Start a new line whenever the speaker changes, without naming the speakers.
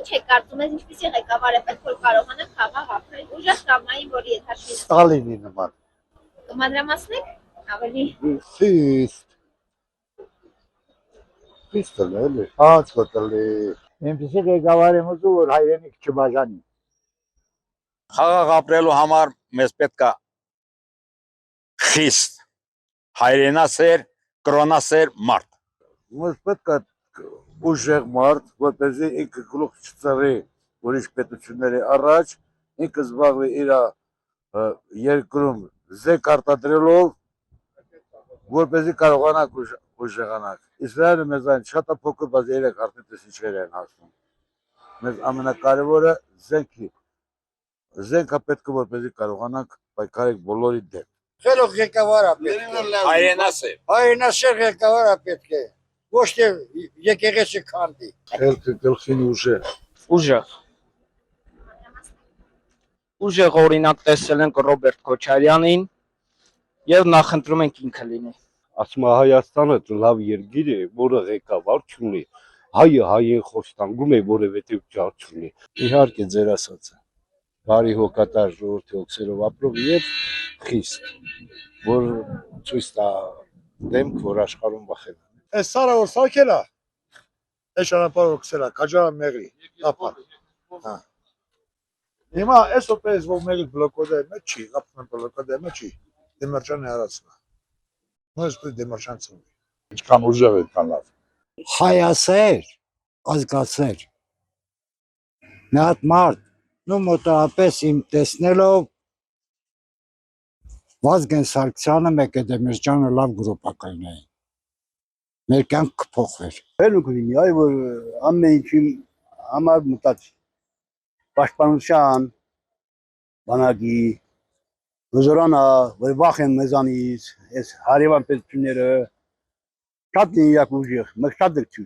Չէ, կարծում ես ինչպեսի ղեկավար է պետք որ կարողանա խաղաղ ապրել։ Ուժեղ կամ այն, որի հետ հաշվի
Ստալինի նման։
կմանրամասնեք ավելի
Ֆիստը էլի, հացվտլի։ Այնպեսի ղեկավար եմ ուզում, որ հայրենիք չբաժանի։
Խաղաղ ապրելու համար մեզ պետք է խիստ հայրենասեր, կրոնասեր մարդ։
Մեզ պետք է ուժեղ մարդ, որպեսզի ինքը գլուխ չծռի ուրիշ պետությունների առաջ, ինքը զբաղվի իր երկրում զենք արտադրելով, որպեսզի կարողանանք ուժեղանանք։ Իսրայելը մեզ այն շատ է փոքր, բայց երեք արդեն տես ինչեր են հասնում։ Մեզ ամենակարևորը զենքի։ Զենքը պետք է որպեսզի կարողանանք պայքարել բոլորի դեմ։
Խելոք ղեկավար է պետք է։
Հայրենասեր։
Հայրենասեր ղեկավար է պետք է։ Ոչ թե եկեղեցի քանդի։
Խելքը գլխին ուժեղ։
Ուժեղ օրինակ տեսել ենք Ռոբերտ Քոչարյանին եւ նախընտրում ենք ինքը լինի։
Ասում է Հայաստանը լավ երկիր է, որը ղեկավար չունի։ Հայը հային խոստանգում է, որովհետև ջար չունի։
Իհարկե ձեր ասածը։ Բարի հոգատար ժողովրդի օքսերով ապրող եւ խիստ, որ ցույց տա դեմք, որ աշխարհում վախենա։
Այս սարը որ սարքել է, այս ճանապարհը գցել է, քաջարը մեղրի, ապա։ Հա։ Հիմա այս օպերից որ մեղրի բլոկոդը մեջ չի, ապա բլոկոդը մեջ չի, դեմարշանը հարացնա։ Նույնիսկ դեմարշան ծնի։
Ինչքան ուժեղ է կան լավ։
Հայասեր, ազգասեր։ Մի հատ մարդ, նու մոտավորապես իմ տեսնելով Վազգեն Սարգսյանը մեկ է Դեմիրճյանը լավ գրոպակային էին։ Մեր կյանք կփոխվեր։
Ֆելուկ լինի, այ որ ամեն ինչի համար մտած պաշտպանության բանակի հզորանա, որ վախեն մեզանից, այս հարևան պետությունները շատ են իրակ ուժեղ, մենք շատ ենք